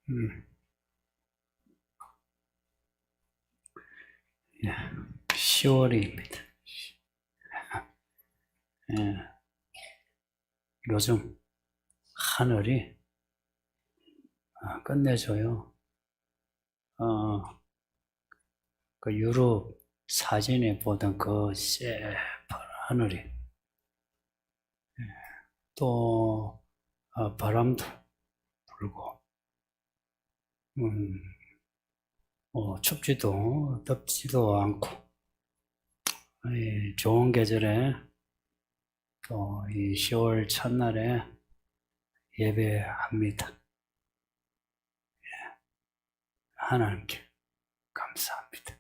음. 예, 10월입니다. 예, 요즘 하늘이 끝내줘요. 그 유럽 사진에 보던 그 새파란 하늘이 또 바람도 불고 춥지도 덥지도 않고 좋은 계절에 또 이 10월 첫날에 예배합니다. 하나님께 감사합니다.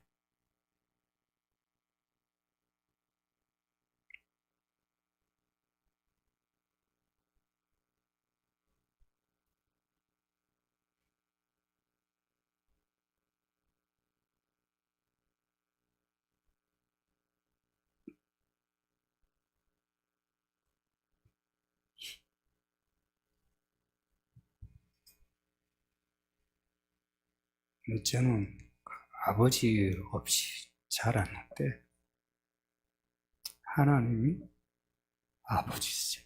저는 아버지 없이 자랐는데 하나님이 아버지세요.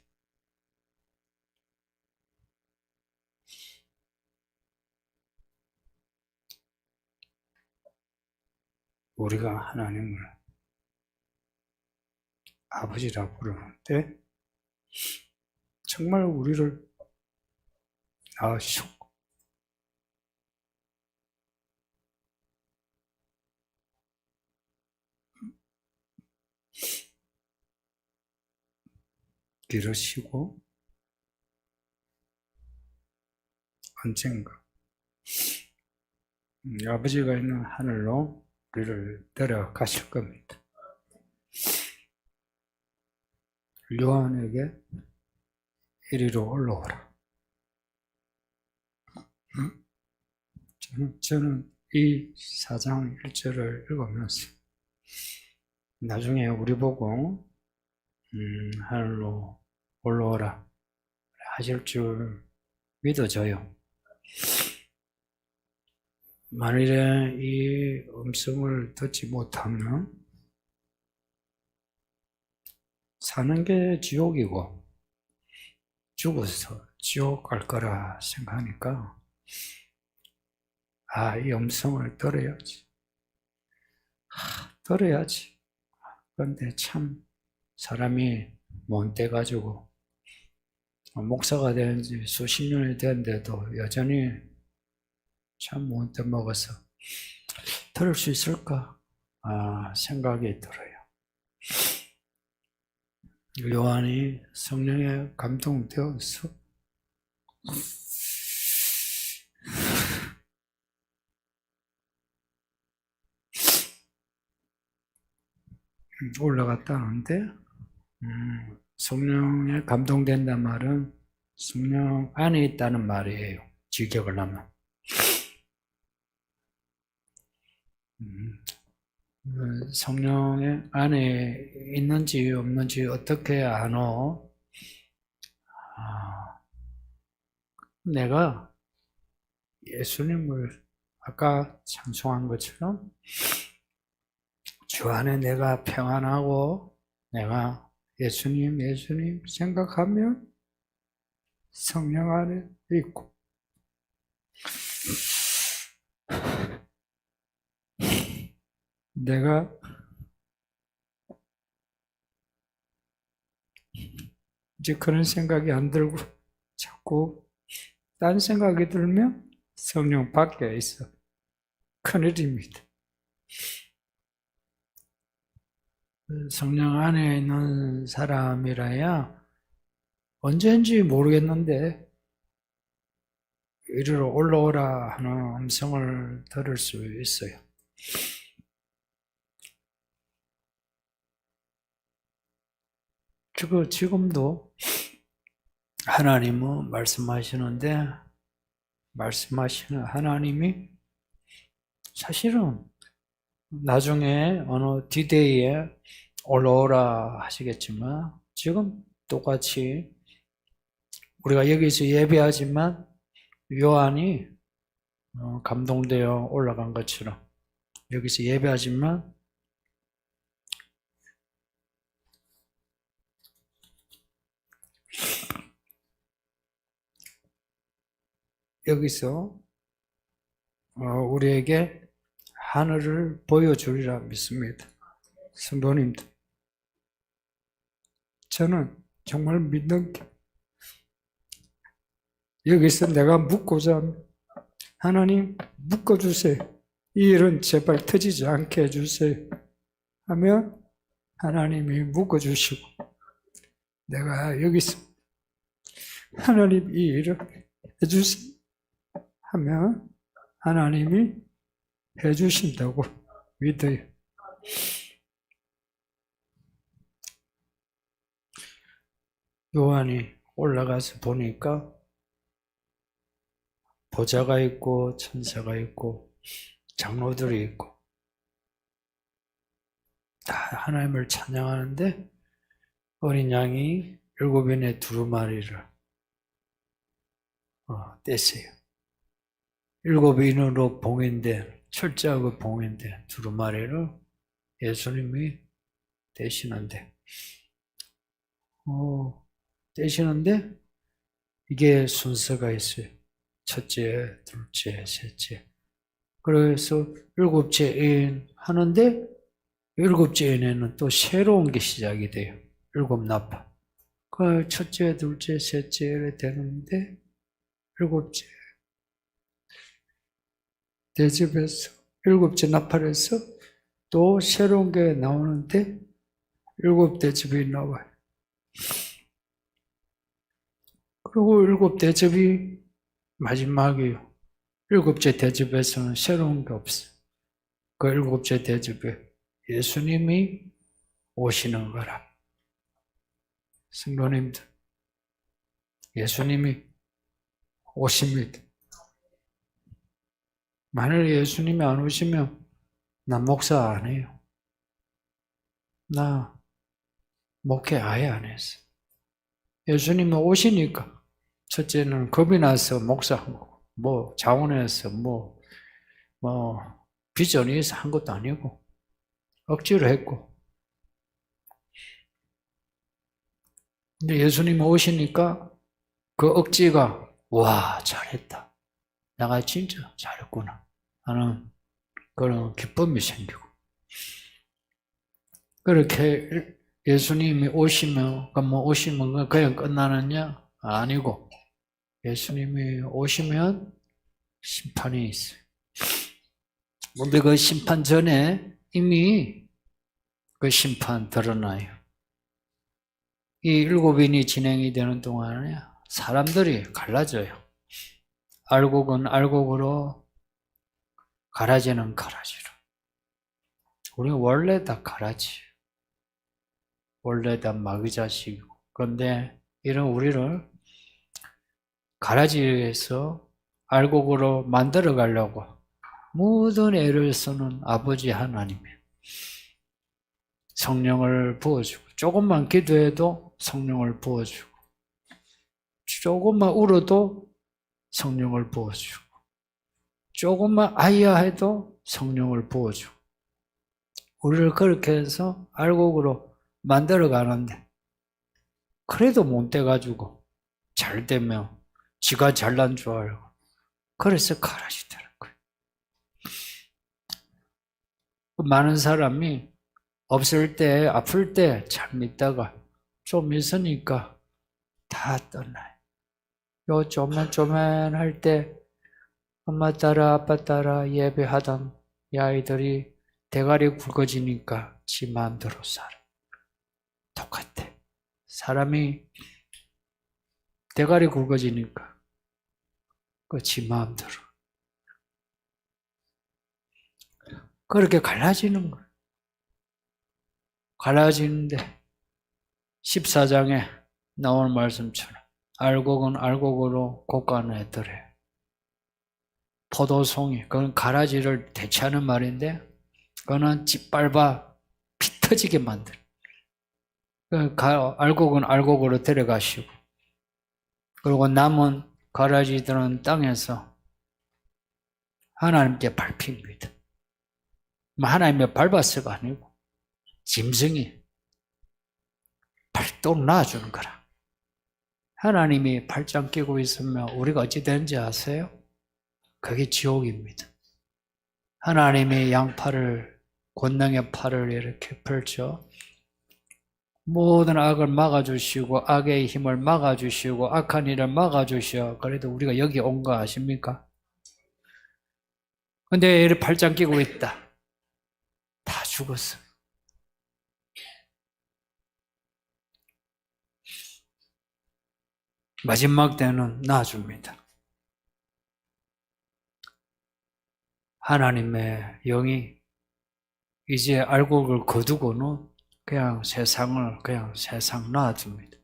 우리가 하나님을 아버지라고 부르는데 정말 우리를 낳으시고 기르시고 언젠가 아버지가 있는 하늘로 우리를 데려가실 겁니다. 요한에게 이리로 올라오라. 저는 이 4장 1절을 읽으면서 나중에 우리 보고 하늘로 올라오라 하실 줄 믿어져요. 만일에 이 음성을 듣지 못하면 사는 게 지옥이고 죽어서 지옥 갈 거라 생각하니까 이 음성을 들어야지. 들어야지. 그런데 참 사람이 못돼 가지고 목사가 된 지 수십 년이 됐는데도 여전히 참 못돼 먹어서 들을 수 있을까 생각이 들어요. 요한이 성령에 감동되어서 올라갔다는데 성령에 감동된다는 말은 성령 안에 있다는 말이에요. 직역을 하면 성령의 안에 있는지 없는지 어떻게 아노? 내가 예수님을 아까 찬송한 것처럼 주 안에 내가 평안하고 내가 예수님 생각하면 성령 안에 있고 내가 이제 그런 생각이 안 들고 자꾸 딴 생각이 들면 성령 밖에 있어. 큰일입니다. 성령 안에 있는 사람이라야 언제인지 모르겠는데 이리로 올라오라 하는 음성을 들을 수 있어요. 지금도 하나님은 말씀하시는데 말씀하시는 하나님이 사실은 나중에 어느 디데이에 올라오라 하시겠지만 지금 똑같이 우리가 여기서 예배하지만 요한이 감동되어 올라간 것처럼 여기서 예배하지만 여기서 우리에게 하늘을 보여주리라 믿습니다. 성도님들, 저는 정말 믿는 게 여기서 내가 묻고자 합니다. 하나님 묶어주세요. 이 일은 제발 터지지 않게 해주세요. 하면 하나님이 묶어주시고 내가 여기서 하나님 이 일을 해주세요. 하면 하나님이 해주신다고 믿어요. 요한이 올라가서 보니까 보좌가 있고 천사가 있고 장로들이 있고 다 하나님을 찬양하는데 어린 양이 7인의 두루마리를 떼세요. 7인으로 봉인된, 철저하게 봉인된 두루마리를 예수님이 떼시는데 이게 순서가 있어요. 첫째, 둘째, 셋째. 그래서 7째 인 하는데 7째 인에는 또 새로운 게 시작이 돼요. 7나팔. 그 첫째, 둘째, 셋째 되는데 7째 대접에서 7째 나팔에서 또 새로운 게 나오는데 7대접이 나와요. 그리고 7대접이 마지막이요. 7째 대접에서는 새로운 게 없어요. 그 7째 대접에 예수님이 오시는 거라. 성도님들, 예수님이 오십니다. 만일 예수님이 안 오시면 나 목사 안 해요. 나 목회 아예 안 했어. 예수님이 오시니까 첫째는 겁이 나서 목사하고 자원해서 비전이 있어 한 것도 아니고 억지로 했고, 근데 예수님이 오시니까 그 억지가 와 잘했다, 내가 진짜 잘했구나 하는 그런 기쁨이 생기고, 그렇게 예수님이 오시면 그냥 끝나느냐? 아니고 예수님이 오시면 심판이 있어요. 근데 그 심판 전에 이미 그 심판 드러나요. 이 7인이 진행이 되는 동안에 사람들이 갈라져요. 알곡은 알곡으로, 가라지는 가라지로. 우리 원래 다 가라지, 원래 다 마귀 자식이고, 그런데 이런 우리를 가라지에서 알곡으로 만들어 가려고 모든 애를 쓰는 아버지 하나님이 성령을 부어주고, 조금만 기도해도 성령을 부어주고, 조금만 울어도 성령을 부어주고, 조금만 아이야 해도 성령을 부어주고, 우리를 그렇게 해서 알곡으로 만들어 가는데, 그래도 못 돼가지고 잘 되면 지가 잘난 줄 알고, 그래서 가라지 되는 거예요. 많은 사람이 없을 때, 아플 때 잘 믿다가 좀 있으니까 다 떠나요. 요 조만조만할 때 엄마 따라 아빠 따라 예배하던 이 아이들이 대가리 굵어지니까 지 마음대로 살아. 똑같아. 사람이 대가리 굵어지니까 지 마음대로 그렇게 갈라지는 거예요. 갈라지는데 14장에 나오는 말씀처럼 알곡은 알곡으로 곶간해더래. 포도송이, 그건 가라지를 대체하는 말인데, 그거는 짓밟아 피 터지게 만들. 알곡은 알곡으로 데려가시고, 그리고 남은 가라지들은 땅에서 하나님께 밟힙니다. 하나님의 밟았어가 아니고 짐승이 발도록 놔주는 거라. 하나님이 발장 끼고 있으면 우리가 어찌 되는지 아세요? 그게 지옥입니다. 하나님이 양팔을, 권능의 팔을 이렇게 펼쳐 모든 악을 막아주시고 악의 힘을 막아주시고 악한 일을 막아주셔. 그래도 우리가 여기 온 거 아십니까? 근데 이렇게 발장 끼고 있다. 다 죽었어. 마지막 때는 놔줍니다. 하나님의 영이 이제 알곡을 거두고는 그냥 세상을 그냥 세상 놔줍니다.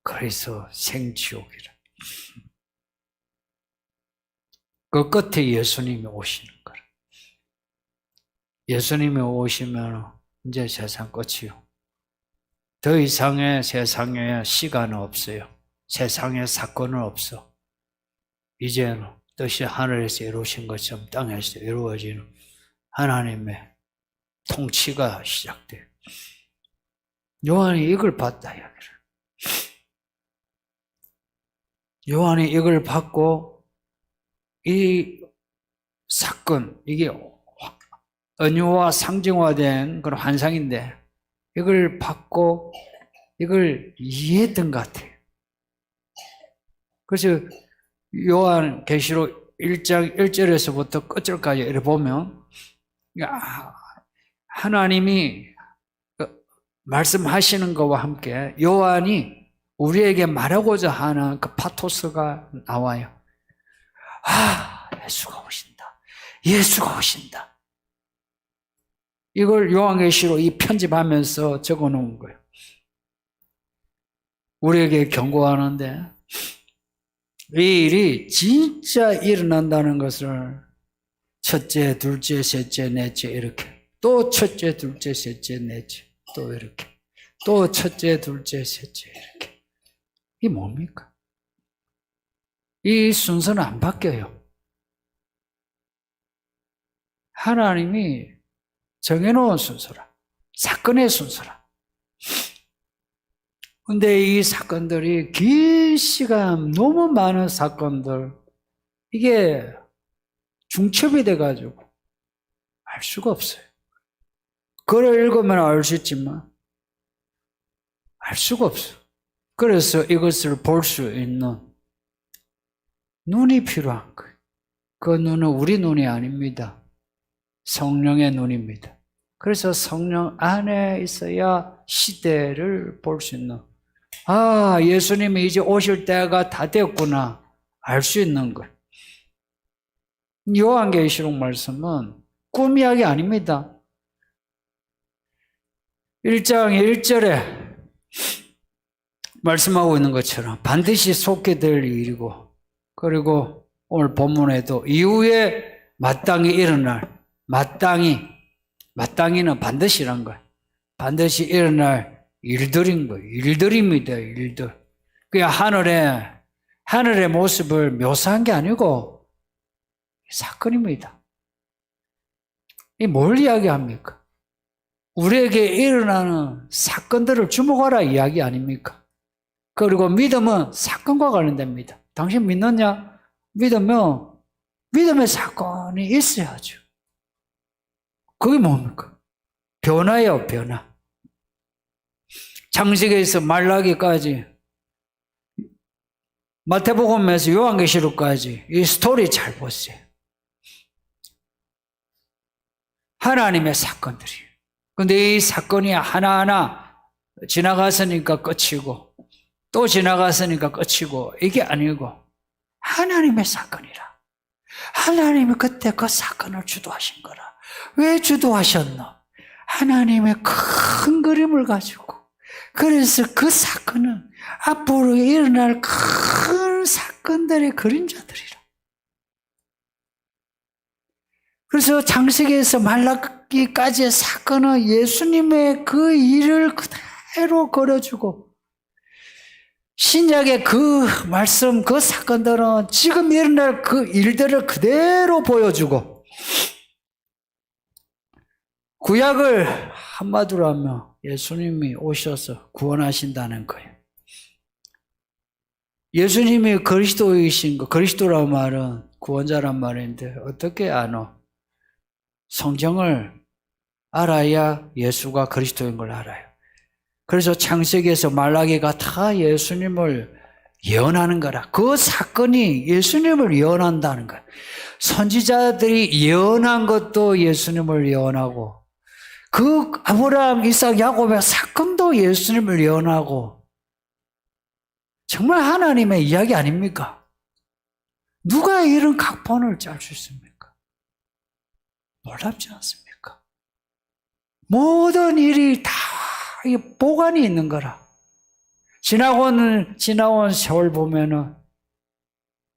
그래서 생지옥이라. 그 끝에 예수님이 오시는 거라. 예수님이 오시면 이제 세상 끝이요. 더 이상의 세상에 시간은 없어요. 세상에 사건은 없어. 이제는 뜻이 하늘에서 이루어진 것처럼 땅에서 이루어지는 하나님의 통치가 시작돼요. 요한이 이걸 봤다 이야기를. 요한이 이걸 받고 이 사건, 이게 은유와 상징화된 그런 환상인데 이걸 받고 이걸 이해했던 것 같아요. 그래서 요한 계시록 1장 1절에서부터 끝절까지 이렇게 보면 하나님이 말씀하시는 것과 함께 요한이 우리에게 말하고자 하는 그 파토스가 나와요. 예수가 오신다. 예수가 오신다. 이걸 요한계시록 이 편집하면서 적어 놓은 거예요. 우리에게 경고하는데 이 일이 진짜 일어난다는 것을 첫째, 둘째, 셋째, 넷째 이렇게 또 첫째, 둘째, 셋째, 넷째 또 이렇게 또 첫째, 둘째, 셋째 이렇게 이게 뭡니까? 이 순서는 안 바뀌어요. 하나님이 정해놓은 순서라. 사건의 순서라. 근데 이 사건들이 긴 시간 너무 많은 사건들 이게 중첩이 돼가지고 알 수가 없어요. 글을 읽으면 알 수 있지만 알 수가 없어요. 그래서 이것을 볼 수 있는 눈이 필요한 거예요. 그 눈은 우리 눈이 아닙니다. 성령의 눈입니다. 그래서 성령 안에 있어야 시대를 볼 수 있는 예수님이 이제 오실 때가 다 되었구나 알 수 있는 거예요. 요한계시록 말씀은 꿈 이야기 아닙니다. 1장 1절에 말씀하고 있는 것처럼 반드시 속게 될 일이고 그리고 오늘 본문에도 이후에 마땅히 일어날 마땅히는 반드시란 거예요. 반드시 일어날 일들인 거예요. 일들입니다. 일들. 그냥 하늘의 모습을 묘사한 게 아니고 사건입니다. 이 뭘 이야기합니까? 우리에게 일어나는 사건들을 주목하라 이야기 아닙니까? 그리고 믿음은 사건과 관련됩니다. 당신 믿느냐? 믿으면 믿음의 사건이 있어야죠. 그게 뭡니까? 변화예요, 변화. 창세기에서 말라기까지 마태복음에서 요한계시록까지 이 스토리 잘 보세요. 하나님의 사건들이에요. 근데 이 사건이 하나하나 지나갔으니까 끝이고 또 지나갔으니까 끝이고 이게 아니고 하나님의 사건이라. 하나님이 그때 그 사건을 주도하신 거라. 왜 주도하셨노? 하나님의 큰 그림을 가지고 그래서 그 사건은 앞으로 일어날 큰 사건들의 그림자들이라. 그래서 창세기에서 말라기까지의 사건은 예수님의 그 일을 그대로 그려주고 신약의 그 말씀, 그 사건들은 지금 일어날 그 일들을 그대로 보여주고, 구약을 한마디로 하면 예수님이 오셔서 구원하신다는 거예요. 예수님이 그리스도이신 거, 그리스도라는 말은 구원자란 말인데 어떻게 아노? 성경을 알아야 예수가 그리스도인 걸 알아요. 그래서 창세기에서 말라기가 다 예수님을 예언하는 거라. 그 사건이 예수님을 예언한다는 거야. 선지자들이 예언한 것도 예수님을 예언하고, 그 아브라함, 이삭, 야곱의 사건도 예수님을 예언하고, 정말 하나님의 이야기 아닙니까? 누가 이런 각본을 짤 수 있습니까? 놀랍지 않습니까? 모든 일이 다 보관이 있는 거라. 지나온 세월 보면은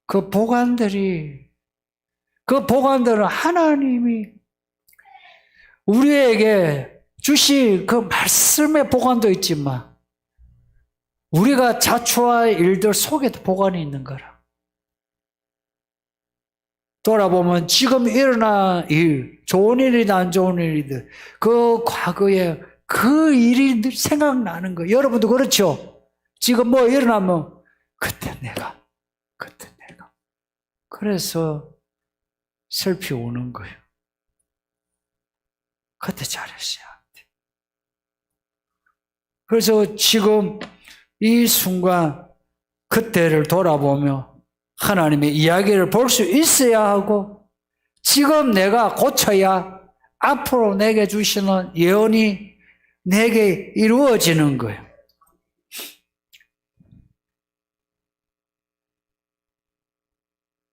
그 보관들은 하나님이 우리에게 주신 그 말씀의 보관도 있지만 우리가 자초할 일들 속에도 보관이 있는 거라. 돌아보면 지금 일어난 일, 좋은 일이든 안 좋은 일이든 그 과거에 그 일이 생각나는 거예요. 여러분도 그렇죠? 지금 뭐 일어나면 그때 내가. 그래서 슬피 우는 거예요. 그때 잘했어야 돼. 그래서 지금 이 순간 그때를 돌아보며 하나님의 이야기를 볼 수 있어야 하고, 지금 내가 고쳐야 앞으로 내게 주시는 예언이 내게 이루어지는 거예요.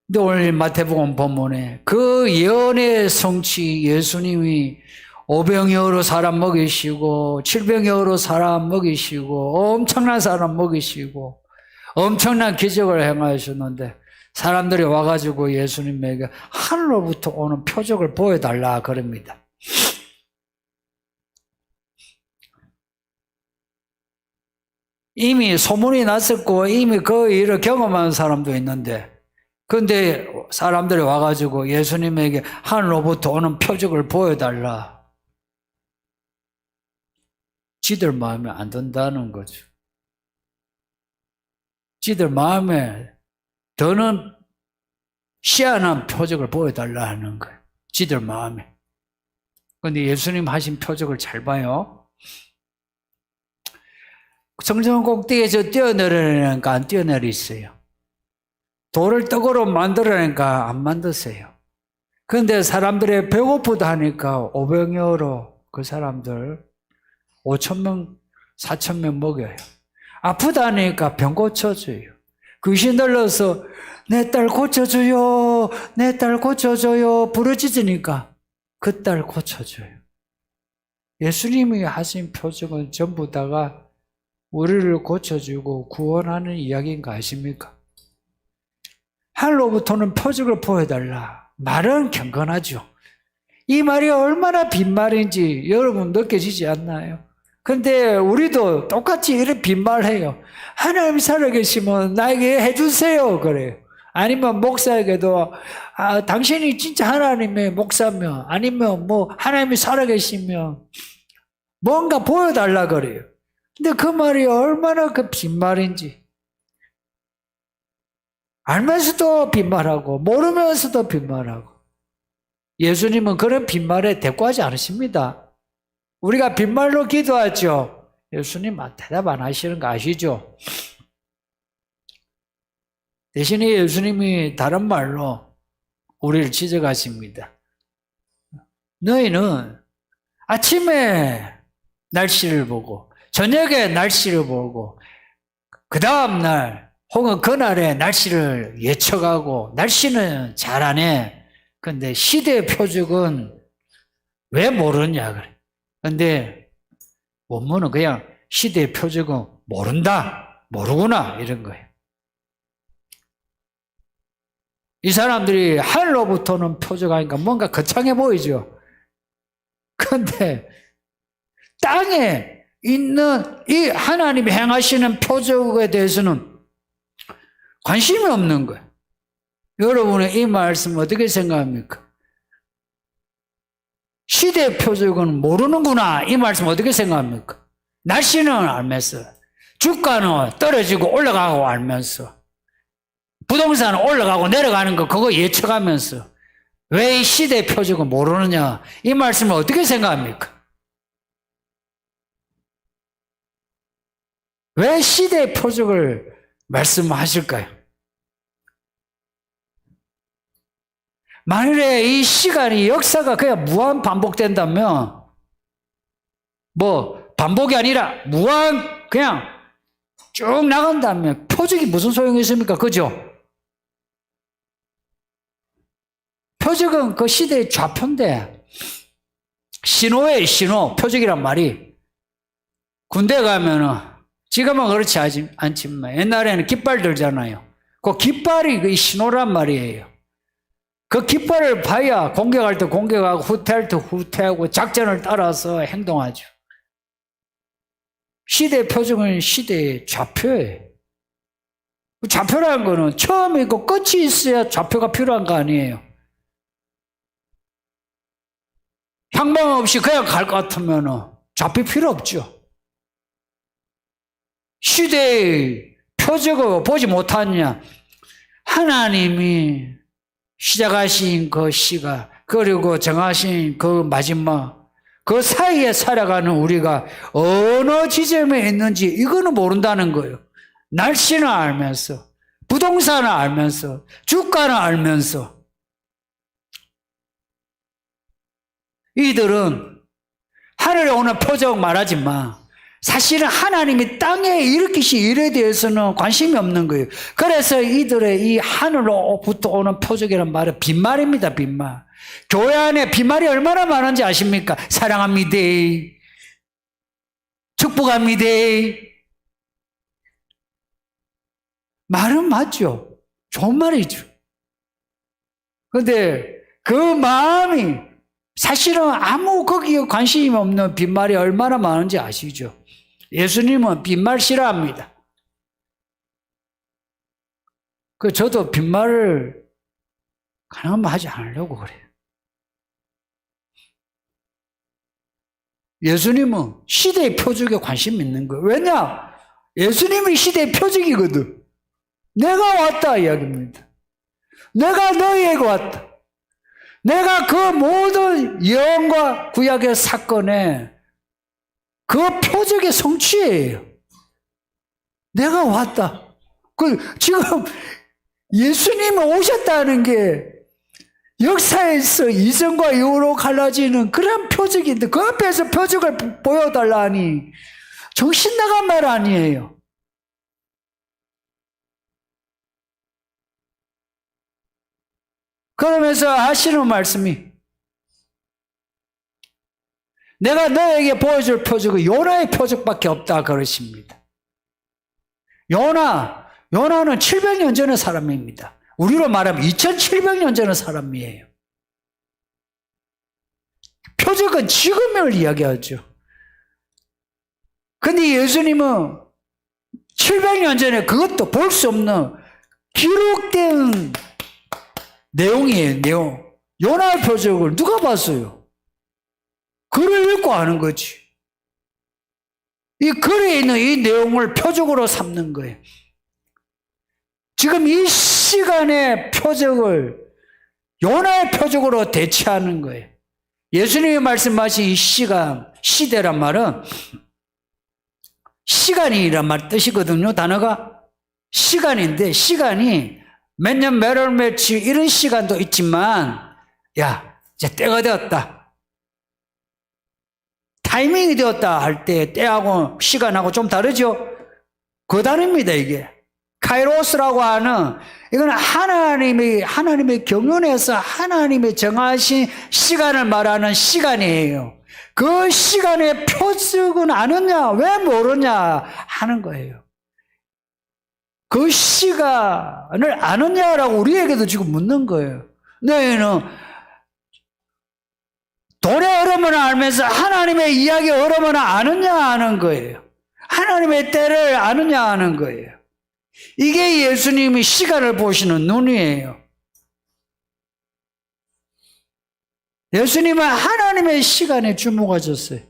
근데 오늘 마태복음 본문에 그 예언의 성취, 예수님이 오병이어로 사람 먹이시고 7병이어로 사람 먹이시고 엄청난 사람 먹이시고 엄청난 기적을 행하셨는데, 사람들이 와가지고 예수님에게 하늘로부터 오는 표적을 보여달라 그럽니다. 이미 소문이 났었고 이미 그 일을 경험한 사람도 있는데, 근데 사람들이 와가지고 예수님에게 하늘로부터 오는 표적을 보여달라. 지들 마음에 안 든다는 거죠. 지들 마음에 더는 희한한 표적을 보여달라 하는 거예요. 지들 마음에. 근데 예수님 하신 표적을 잘 봐요. 성전 꼭대기에서 뛰어내리니까 안 뛰어내리세요. 돌을 떡으로 만들어내니까 안 만드세요. 그런데 사람들이 배고프다 하니까 오병이어로 그 사람들 5,000명, 4,000명 먹여요. 아프다 하니까 병 고쳐줘요. 귀신 들려서 내 딸 고쳐줘요, 내 딸 고쳐줘요 부르짖으니까 그 딸 고쳐줘요. 예수님이 하신 표적은 전부 다가 우리를 고쳐주고 구원하는 이야기인 거 아십니까? 하늘로부터는 표적을 보여달라. 말은 경건하죠. 이 말이 얼마나 빈말인지 여러분 느껴지지 않나요? 근데 우리도 똑같이 이런 빈말해요. 하나님 살아계시면 나에게 해주세요 그래요. 아니면 목사에게도 당신이 진짜 하나님의 목사면, 아니면 뭐 하나님이 살아계시면 뭔가 보여달라 그래요. 근데 그 말이 얼마나 그 빈말인지, 알면서도 빈말하고 모르면서도 빈말하고. 예수님은 그런 빈말에 대꾸하지 않으십니다. 우리가 빈말로 기도하죠. 예수님 대답 안 하시는 거 아시죠? 대신에 예수님이 다른 말로 우리를 지적하십니다. 너희는 아침에 날씨를 보고 저녁에 날씨를 보고 그 다음날 혹은 그날의 날씨를 예측하고 날씨는 잘하네. 근데 시대의 표적은 왜 모르냐 그래. 근데 원문은 그냥 시대의 표적은 모른다, 모르구나 이런 거예요. 이 사람들이 하늘로부터는 표적하니까 뭔가 거창해 보이죠. 근데 땅에 있는 이 하나님이 행하시는 표적에 대해서는 관심이 없는 거예요. 여러분은 이 말씀 어떻게 생각합니까? 시대의 표적은 모르는구나. 이 말씀 어떻게 생각합니까? 날씨는 알면서, 주가는 떨어지고 올라가고 알면서, 부동산은 올라가고 내려가는 거 그거 예측하면서 왜 이 시대의 표적은 모르느냐? 이 말씀을 어떻게 생각합니까? 왜 시대의 표적을 말씀하실까요? 만일에 이 시간이 역사가 그냥 무한 반복된다면 뭐 반복이 아니라 무한 그냥 쭉 나간다면 표적이 무슨 소용이 있습니까? 그죠? 표적은 그 시대의 좌표인데 신호예요. 신호. 표적이란 말이 군대 가면은 지금은 그렇지 않지만 옛날에는 깃발 들잖아요. 그 깃발이 그 신호란 말이에요. 그 깃발을 봐야 공격할 때 공격하고 후퇴할 때 후퇴하고 작전을 따라서 행동하죠. 시대의 표적은 시대의 좌표예요. 좌표라는 거는 처음이 있고 끝이 있어야 좌표가 필요한 거 아니에요. 향방 없이 그냥 갈 것 같으면 좌표 필요 없죠. 시대의 표적을 보지 못하느냐? 하나님이 시작하신 그 시간, 그리고 정하신 그 마지막, 그 사이에 살아가는 우리가 어느 지점에 있는지 이거는 모른다는 거예요. 날씨는 알면서, 부동산은 알면서, 주가는 알면서. 이들은 하늘에 오는 표적 말하지만 사실은 하나님이 땅에 일으키신 일에 대해서는 관심이 없는 거예요. 그래서 이들의 이 하늘로부터 오는 표적이라는 말은 빈말입니다. 빈말. 교회 안에 빈말이 얼마나 많은지 아십니까? 사랑합니다. 축복합니다. 말은 맞죠. 좋은 말이죠. 그런데 그 마음이 사실은 아무 거기에 관심이 없는 빈말이 얼마나 많은지 아시죠? 예수님은 빈말 싫어합니다. 저도 빈말을 가능하면 하지 않으려고 그래요. 예수님은 시대의 표적에 관심이 있는 거예요. 왜냐? 예수님이 시대의 표적이거든. 내가 왔다 이야기입니다. 내가 너희에게 왔다. 내가 그 모든 예언과 구약의 사건에 그 표적의 성취예요. 내가 왔다. 지금 예수님이 오셨다는 게 역사에서 이전과 이후로 갈라지는 그런 표적인데 그 앞에서 표적을 보여달라니 정신 나간 말 아니에요. 그러면서 하시는 말씀이 내가 너에게 보여줄 표적은 요나의 표적밖에 없다 그러십니다. 요나는 700년 전의 사람입니다. 우리로 말하면 2700년 전의 사람이에요. 표적은 지금을 이야기하죠. 근데 예수님은 700년 전에 그것도 볼 수 없는 기록된 내용이에요. 내용. 요나의 표적을 누가 봤어요? 글을 읽고 아는 거지. 이 글에 있는 이 내용을 표적으로 삼는 거예요. 지금 이 시간의 표적을 요나의 표적으로 대체하는 거예요. 예수님이 말씀하신 이 시간, 시대란 말은 시간이란 말 뜻이거든요. 단어가 시간인데 시간이 몇 년, 몇 월, 며칠 이런 시간도 있지만 야, 이제 때가 되었다. 타이밍이 되었다 할 때 때하고 시간하고 좀 다르죠? 그 다릅니다 이게. 카이로스라고 하는 이건 하나님의 경륜에서 하나님이 정하신 시간을 말하는 시간이에요. 그 시간의 표적은 아느냐 왜 모르냐 하는 거예요. 그 시간을 아느냐라고 우리에게도 지금 묻는 거예요. 너희는 돈의 흐름을 알면서 하나님의 이야기의 흐름을 아느냐 아는 거예요. 하나님의 때를 아느냐 아는 거예요. 이게 예수님이 시간을 보시는 눈이에요. 예수님은 하나님의 시간에 주목하셨어요.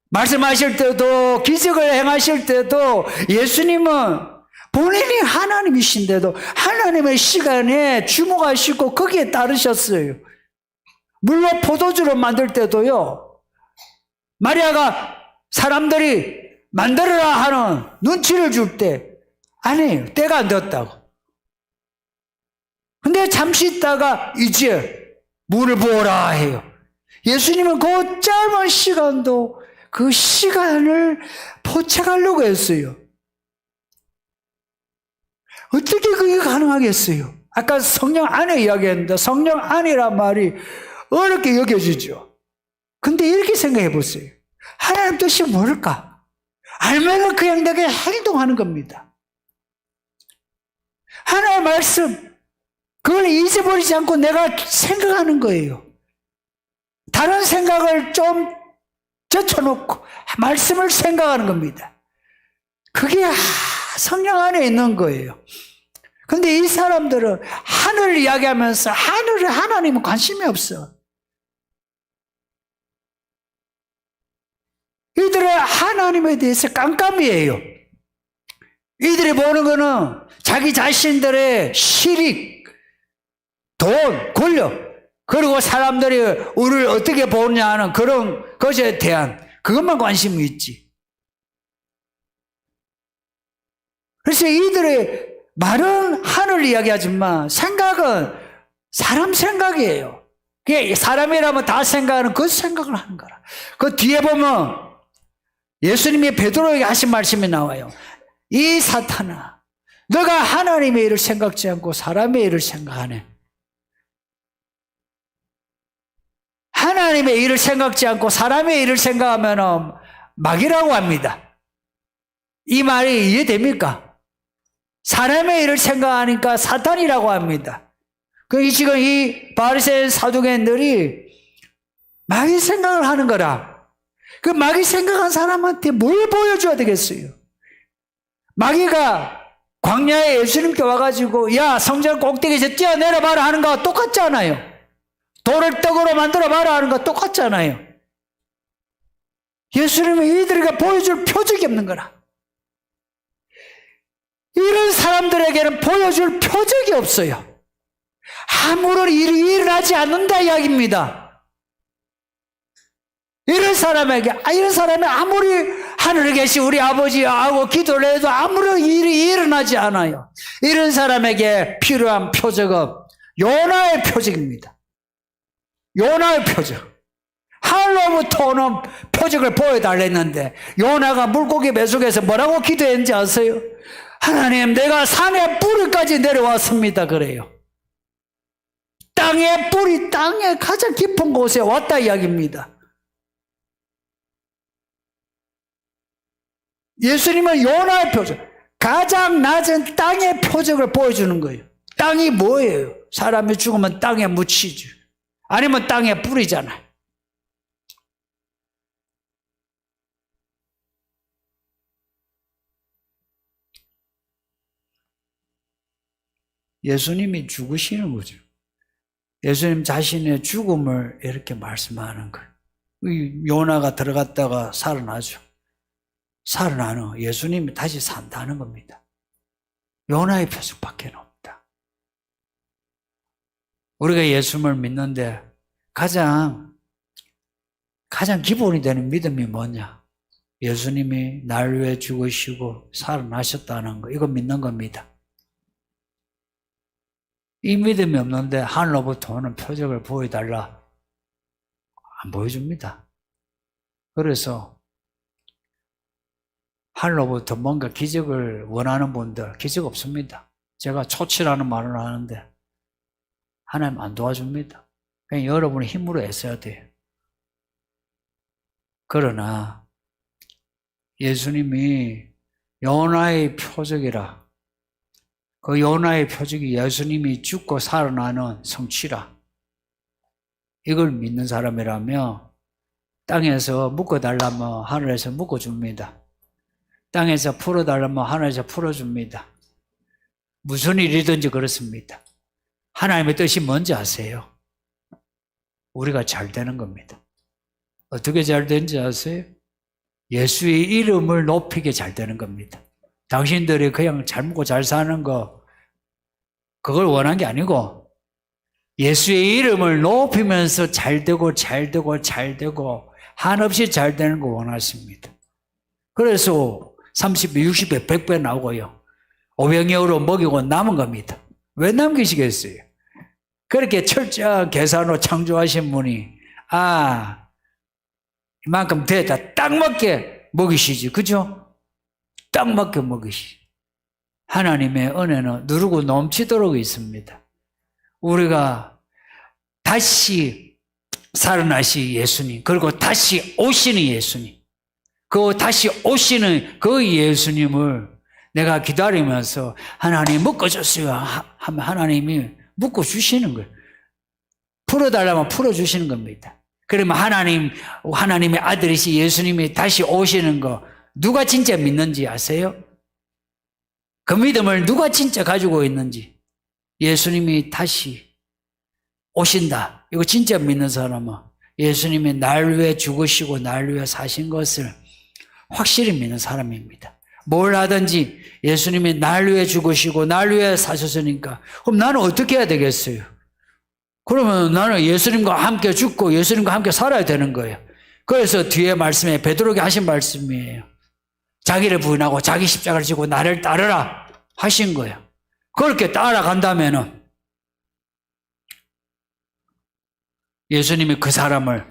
말씀하실 때도 기적을 행하실 때도 예수님은 본인이 하나님이신데도 하나님의 시간에 주목하시고 거기에 따르셨어요. 물로 포도주를 만들 때도요, 마리아가 사람들이 만들어라 하는 눈치를 줄 때 아니에요. 때가 안 됐다고. 근데 잠시 있다가 이제 물을 부어라 해요. 예수님은 그 짧은 시간도 그 시간을 포착하려고 했어요. 어떻게 그게 가능하겠어요? 아까 성령 안에 이야기했는데 성령 안이란 말이 어렵게 여겨지죠. 근데 이렇게 생각해 보세요. 하나님 뜻이 뭘까? 알면은 그냥 내게 행동하는 겁니다. 하나님의 말씀, 그걸 잊어버리지 않고 내가 생각하는 거예요. 다른 생각을 좀 젖혀놓고 말씀을 생각하는 겁니다. 그게 성령 안에 있는 거예요. 근데 이 사람들은 하늘을 이야기하면서 하늘에 하나님은 관심이 없어. 이들은 하나님에 대해서 깜깜이에요. 이들이 보는 거는 자기 자신들의 실익, 돈, 권력, 그리고 사람들이 우리를 어떻게 보느냐 하는 그런 것에 대한 그것만 관심이 있지. 그래서 이들의 말은 하늘 이야기하지만 생각은 사람 생각이에요. 그게 사람이라면 다 생각하는 그 생각을 하는 거라. 그 뒤에 보면 예수님이 베드로에게 하신 말씀이 나와요. 이 사탄아, 너가 하나님의 일을 생각지 않고 사람의 일을 생각하네. 하나님의 일을 생각지 않고 사람의 일을 생각하면 마귀라고 합니다. 이 말이 이해됩니까? 사람의 일을 생각하니까 사탄이라고 합니다. 지금 이 바리새인 사두개인들이 마귀 생각을 하는 거라. 그 마귀 생각한 사람한테 뭘 보여줘야 되겠어요? 마귀가 광야에 예수님께 와가지고 야 성전 꼭대기에서 뛰어내려봐라 하는 거와 똑같잖아요. 돌을 떡으로 만들어봐라 하는 거 똑같잖아요. 예수님은 이들에게 보여줄 표적이 없는 거라. 이런 사람들에게는 보여줄 표적이 없어요. 아무런 일이 일어나지 않는다 이야기입니다. 이런 사람이 아무리 하늘에 계신 우리 아버지하고 기도를 해도 아무런 일이 일어나지 않아요. 이런 사람에게 필요한 표적은 요나의 표적입니다. 요나의 표적. 하늘로부터 오는 표적을 보여달랬는데 요나가 물고기 뱃속에서 뭐라고 기도했는지 아세요? 하나님, 내가 산의 뿌리까지 내려왔습니다 그래요. 땅의 뿌리, 땅의 가장 깊은 곳에 왔다 이야기입니다. 예수님은 요나의 표적, 가장 낮은 땅의 표적을 보여주는 거예요. 땅이 뭐예요? 사람이 죽으면 땅에 묻히죠. 아니면 땅에 뿌리잖아요. 예수님이 죽으시는 거죠. 예수님 자신의 죽음을 이렇게 말씀하는 거예요. 요나가 들어갔다가 살아나죠. 살아나는 예수님이 다시 산다는 겁니다. 요나의 표적밖에 없다. 우리가 예수님을 믿는데 가장 기본이 되는 믿음이 뭐냐? 예수님이 날 위해 죽으시고 살아나셨다는 거, 이거 믿는 겁니다. 이 믿음이 없는데 하늘로부터 오는 표적을 보여달라, 안 보여줍니다. 그래서 하늘로부터 뭔가 기적을 원하는 분들 기적 없습니다. 제가 초치라는 말을 하는데 하나님 안 도와줍니다. 그냥 여러분의 힘으로 애써야 돼요. 그러나 예수님이 요나의 표적이라, 그 요나의 표적이 예수님이 죽고 살아나는 성취라, 이걸 믿는 사람이라면 땅에서 묶어달라면 하늘에서 묶어줍니다. 땅에서 풀어달라면 하늘에서 풀어줍니다. 무슨 일이든지 그렇습니다. 하나님의 뜻이 뭔지 아세요? 우리가 잘 되는 겁니다. 어떻게 잘 되는지 아세요? 예수의 이름을 높이게 잘 되는 겁니다. 당신들이 그냥 잘 먹고 잘 사는 거 그걸 원한 게 아니고 예수의 이름을 높이면서 잘 되고 한없이 잘 되는 거 원하십니다. 그래서 30배, 60배, 100배 나오고요. 오병이어로 먹이고 남은 겁니다. 왜 남기시겠어요? 그렇게 철저한 계산으로 창조하신 분이 이만큼 됐다. 딱 맞게 먹이시지. 그죠? 딱 맞게 먹이시. 하나님의 은혜는 누르고 넘치도록 있습니다. 우리가 다시 살아나신 예수님, 그리고 다시 오시는 예수님, 그 다시 오시는 그 예수님을 내가 기다리면서 하나님 묶어줬어요 하면 하나님이 묶어주시는 거예요. 풀어달라면 풀어주시는 겁니다. 그러면 하나님의 아들이신 예수님이 다시 오시는 거 누가 진짜 믿는지 아세요? 그 믿음을 누가 진짜 가지고 있는지, 예수님이 다시 오신다, 이거 진짜 믿는 사람은 예수님이 날 위해 죽으시고 날 위해 사신 것을 확실히 믿는 사람입니다. 뭘 하든지 예수님이 날 위해 죽으시고 날 위해 사셨으니까 그럼 나는 어떻게 해야 되겠어요? 그러면 나는 예수님과 함께 죽고 예수님과 함께 살아야 되는 거예요. 그래서 뒤에 말씀에 베드로에게 하신 말씀이에요. 자기를 부인하고 자기 십자가를 지고 나를 따르라 하신 거예요. 그렇게 따라간다면은 예수님이 그 사람을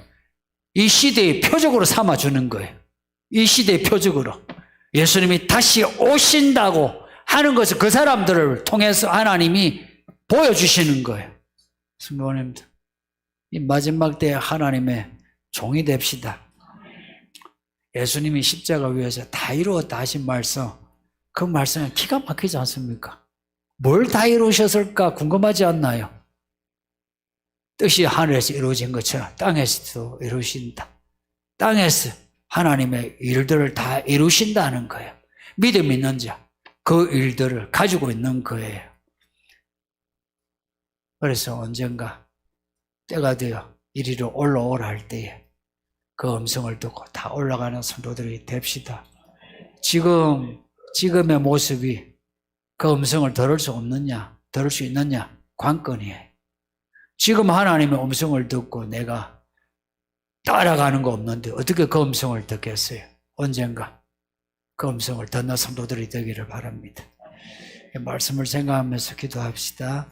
이 시대의 표적으로 삼아주는 거예요. 이 시대의 표적으로 예수님이 다시 오신다고 하는 것을 그 사람들을 통해서 하나님이 보여주시는 거예요. 성도님들, 이 마지막 때에 하나님의 종이 됩시다. 예수님이 십자가 위에서 다 이루었다 하신 말씀, 그 말씀은 기가 막히지 않습니까? 뭘 다 이루셨을까 궁금하지 않나요? 뜻이 하늘에서 이루어진 것처럼 땅에서도 이루신다. 땅에서 하나님의 일들을 다 이루신다는 거예요. 믿음 있는 자, 그 일들을 가지고 있는 거예요. 그래서 언젠가 때가 되어 이리로 올라오라 할 때에 그 음성을 듣고 다 올라가는 성도들이 됩시다. 지금의 모습이 그 음성을 들을 수 없느냐, 들을 수 있느냐, 관건이에요. 지금 하나님의 음성을 듣고 내가 따라가는 거 없는데 어떻게 그 음성을 듣겠어요? 언젠가 그 음성을 듣는 성도들이 되기를 바랍니다. 이 말씀을 생각하면서 기도합시다.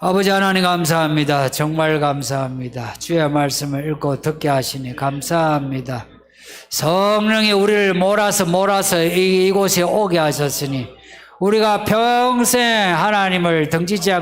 아버지 하나님 감사합니다. 정말 감사합니다. 주의 말씀을 읽고 듣게 하시니 감사합니다. 성령이 우리를 몰아서 이곳에 오게 하셨으니 우리가 평생 하나님을 등지지 않고